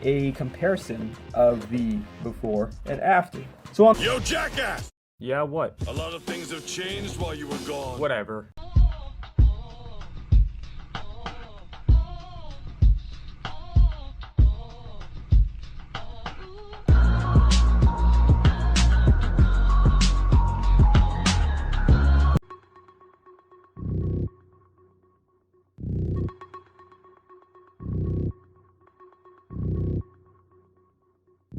a comparison of the before and after. So on— Yo, jackass! Yeah, what? A lot of things have changed while you were gone. Whatever.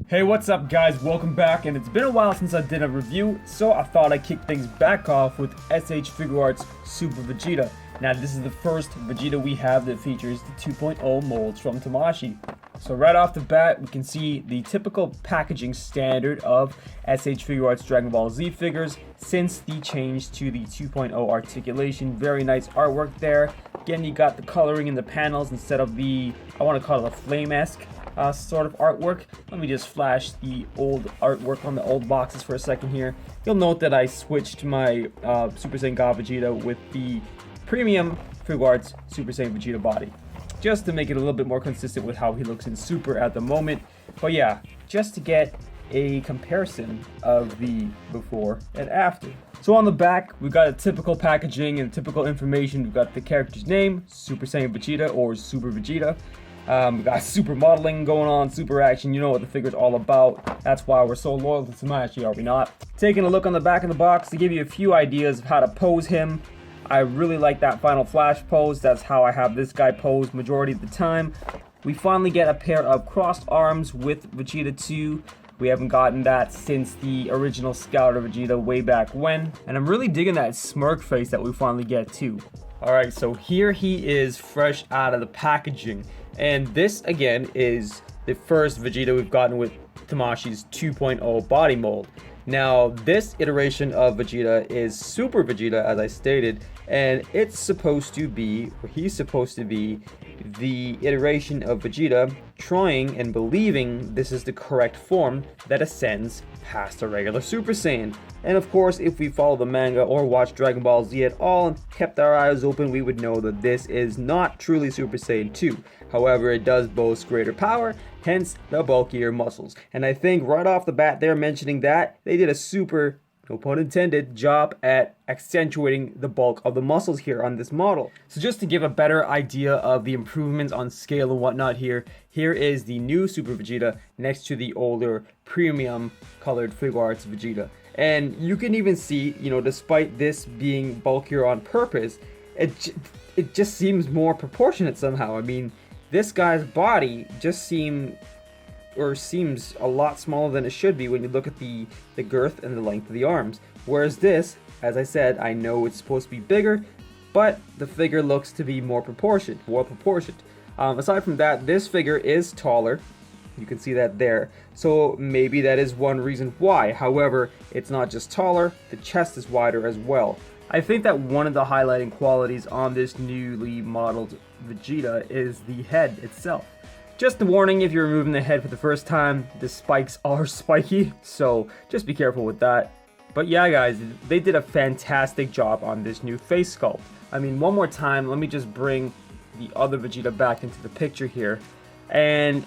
Hey, what's up guys, welcome back, and it's been a while since I did a review, so I thought I'd kick things back off with Figuarts Super Vegeta. Now this is the first Vegeta we have that features the 2.0 molds from Tamashii. So right off the bat, we can see the typical packaging standard of Figuarts Dragon Ball Z figures since the change to the 2.0 articulation. Very nice artwork there. Again, you got the coloring in the panels instead of the, I want to call it a flame-esque sort of artwork. Let me just flash the old artwork on the old boxes for a second here. You'll note that I switched my Super Saiyan God Vegeta with the premium Figuarts Super Saiyan Vegeta body, just to make it a little bit more consistent with how he looks in Super at the moment. But yeah, just to get a comparison of the before and after. So on the back, we've got a typical packaging and typical information. We've got the character's name, Super Saiyan Vegeta or Super Vegeta. We got super modeling going on, super action. You know what the figure's all about. That's why we're so loyal to Tamashii, are we not? Taking a look on the back of the box to give you a few ideas of how to pose him. I really like that Final Flash pose. That's how I have this guy posed majority of the time. We finally get a pair of crossed arms with Vegeta 2. We haven't gotten that since the original Scouter Vegeta way back when. And I'm really digging that smirk face that we finally get too. Alright, so here he is fresh out of the packaging. And this, again, is the first Vegeta we've gotten with Tamashii's 2.0 body mold. Now, this iteration of Vegeta is Super Vegeta, as I stated, and it's supposed to be, or he's supposed to be, the iteration of Vegeta trying and believing this is the correct form that ascends past a regular Super Saiyan. And of course, if we follow the manga or watch Dragon Ball Z at all and kept our eyes open, we would know that this is not truly Super Saiyan 2. However, it does boast greater power, hence the bulkier muscles. And I think right off the bat they're mentioning that they did a super, no pun intended, job at accentuating the bulk of the muscles here on this model. So just to give a better idea of the improvements on scale and whatnot here is the new Super Vegeta next to the older premium colored Figuarts Vegeta. And you can even see, you know, despite this being bulkier on purpose, it just seems more proportionate somehow. I mean, this guy's body just seems a lot smaller than it should be when you look at the girth and the length of the arms. Whereas this, as I said, I know it's supposed to be bigger, but the figure looks to be more proportioned. Aside from that, this figure is taller. You can see that there. So maybe that is one reason why. However, it's not just taller, the chest is wider as well. I think that one of the highlighting qualities on this newly modeled Vegeta is the head itself. Just a warning, if you're removing the head for the first time, the spikes are spiky, so just be careful with that. But yeah guys, they did a fantastic job on this new face sculpt. I mean, one more time, let me just bring the other Vegeta back into the picture here. And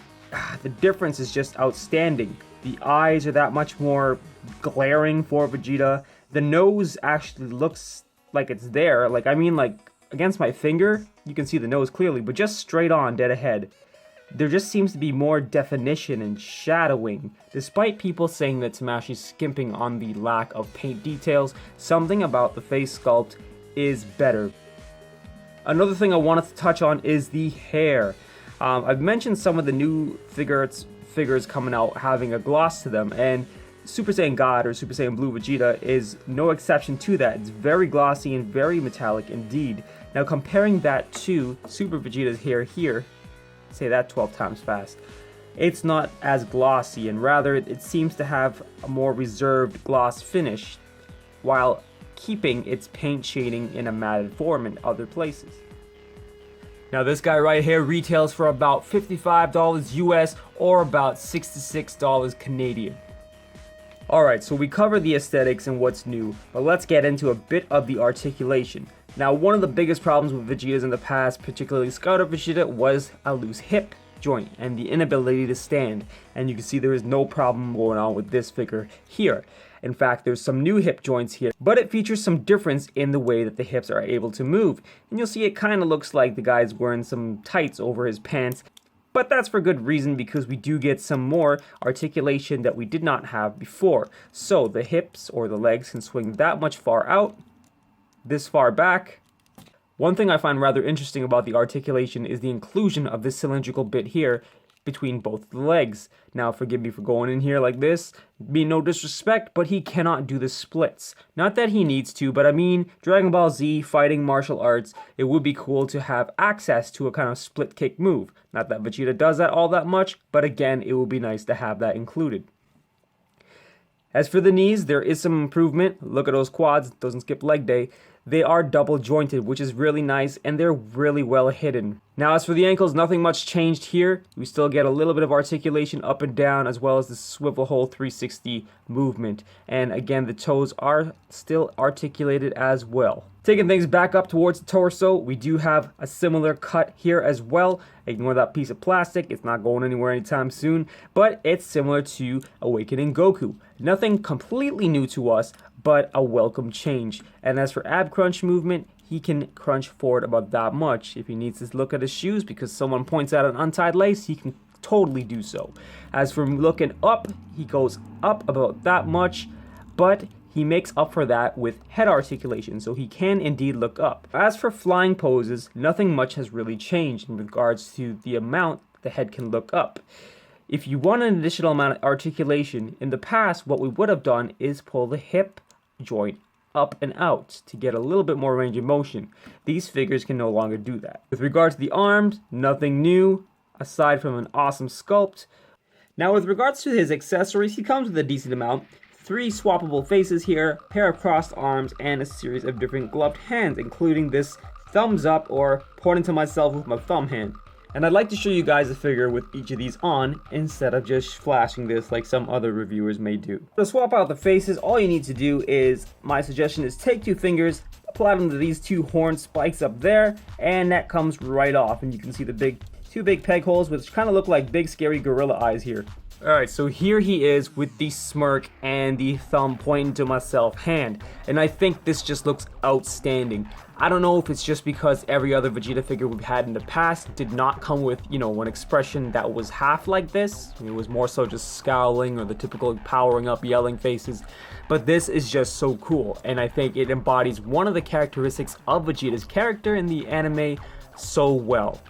the difference is just outstanding. The eyes are that much more glaring for Vegeta. The nose actually looks like it's there. Like against my finger, you can see the nose clearly, but just straight on, dead ahead, there just seems to be more definition and shadowing. Despite people saying that Tamashii's skimping on the lack of paint details, something about the face sculpt is better. Another thing I wanted to touch on is the hair. I've mentioned some of the new figures coming out having a gloss to them, and Super Saiyan God or Super Saiyan Blue Vegeta is no exception to that. It's very glossy and very metallic indeed. Now comparing that to Super Vegeta's hair here, say that 12 times fast, it's not as glossy, and rather it seems to have a more reserved gloss finish while keeping its paint shading in a matted form in other places. Now this guy right here retails for about $55 US or about $66 Canadian. Alright, so we covered the aesthetics and what's new, but let's get into a bit of the articulation. Now, one of the biggest problems with Vegetas in the past, particularly Scouter Vegeta, was a loose hip joint and the inability to stand, and you can see there is no problem going on with this figure here. In fact, there's some new hip joints here, but it features some difference in the way that the hips are able to move, and you'll see it kind of looks like the guy's wearing some tights over his pants. But that's for good reason, because we do get some more articulation that we did not have before. So the hips or the legs can swing that much far out, this far back. One thing I find rather interesting about the articulation is the inclusion of this cylindrical bit here between both the legs. Now forgive me for going in here like this, be no disrespect, but he cannot do the splits. Not that he needs to, but I mean, Dragon Ball Z, fighting martial arts, it would be cool to have access to a kind of split kick move. Not that Vegeta does that all that much, but again, it would be nice to have that included. As for the knees, there is some improvement. Look at those quads, doesn't skip leg day. They are double jointed, which is really nice, and they're really well hidden. Now as for the ankles, nothing much changed here. We still get a little bit of articulation up and down, as well as the swivel hole 360 movement. And again, the toes are still articulated as well. Taking things back up towards the torso, we do have a similar cut here as well. Ignore that piece of plastic, it's not going anywhere anytime soon, but it's similar to Awakening Goku. Nothing completely new to us, but a welcome change. And as for ab crunch movement, he can crunch forward about that much. If he needs to look at his shoes because someone points out an untied lace, he can totally do so. As for looking up, he goes up about that much, but he makes up for that with head articulation, so he can indeed look up. As for flying poses, nothing much has really changed in regards to the amount the head can look up. If you want an additional amount of articulation, in the past what we would have done is pull the hip joint up and out to get a little bit more range of motion. These figures can no longer do that. With regards to the arms, nothing new aside from an awesome sculpt. Now with regards to his accessories, he comes with a decent amount. 3 swappable faces here, pair of crossed arms, and a series of different gloved hands, including this thumbs up or pointing to myself with my thumb hand. And I'd like to show you guys a figure with each of these on, instead of just flashing this like some other reviewers may do. To swap out the faces, all you need to do is, my suggestion is take 2 fingers, apply them to these 2 horn spikes up there, and that comes right off. And you can see the 2 big peg holes, which kind of look like big scary gorilla eyes here. Alright, so here he is with the smirk and the thumb pointing to myself hand. And I think this just looks outstanding. I don't know if it's just because every other Vegeta figure we've had in the past did not come with, an expression that was half like this. It was more so just scowling or the typical powering up yelling faces. But this is just so cool, and I think it embodies one of the characteristics of Vegeta's character in the anime so well.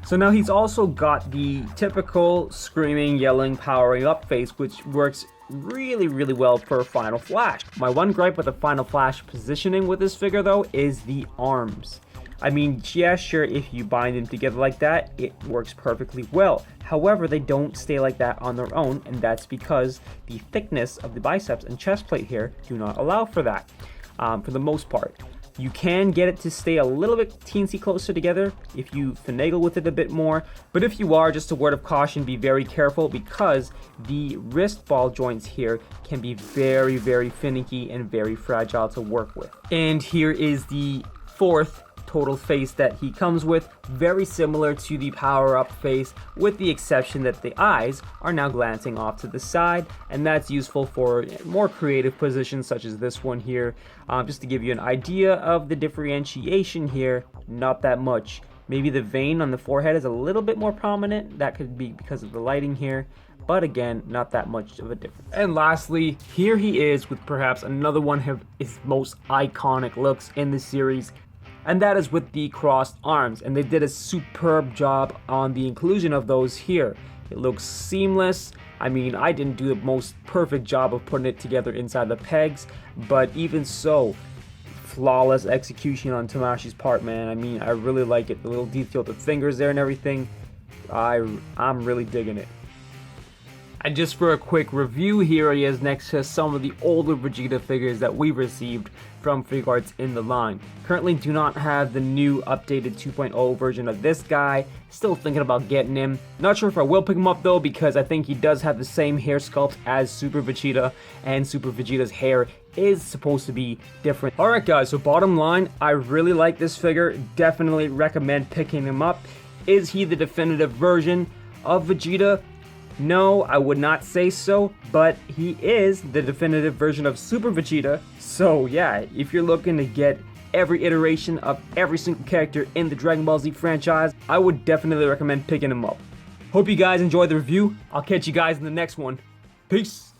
So now he's also got the typical screaming, yelling, powering up face, which works really well for Final Flash. My one gripe with the Final Flash positioning with this figure though is the arms. I mean, yeah, sure, if you bind them together like that, it works perfectly well. However, they don't stay like that on their own, and that's because the thickness of the biceps and chest plate here do not allow for that, for the most part. You can get it to stay a little bit teensy closer together if you finagle with it a bit more, but if you are, just a word of caution, be very careful because the wrist ball joints here can be very finicky and very fragile to work with. And here is the 4th total face that he comes with, very similar to the power-up face, with the exception that the eyes are now glancing off to the side, and that's useful for more creative positions such as this one here. Just to give you an idea of the differentiation here, not that much. Maybe the vein on the forehead is a little bit more prominent. That could be because of the lighting here, but again, not that much of a difference. And lastly, here he is with perhaps another one of his most iconic looks in the series, and that is with the crossed arms, and they did a superb job on the inclusion of those here. It looks seamless. I mean, I didn't do the most perfect job of putting it together inside the pegs, but even so, flawless execution on Tamashi's part, man. I mean, I really like it. The little detail of the fingers there and everything, I'm really digging it. And just for a quick review, here he is next to some of the older Vegeta figures that we received from Figuarts in the line. Currently do not have the new updated 2.0 version of this guy. Still thinking about getting him. Not sure if I will pick him up though, because I think he does have the same hair sculpt as Super Vegeta, and Super Vegeta's hair is supposed to be different. Alright guys, so bottom line, I really like this figure. Definitely recommend picking him up. Is he the definitive version? of Vegeta? No, I would not say so, but he is the definitive version of Super Vegeta. So yeah, if you're looking to get every iteration of every single character in the Dragon Ball Z franchise, I would definitely recommend picking him up. Hope you guys enjoyed the review. I'll catch you guys in the next one. Peace!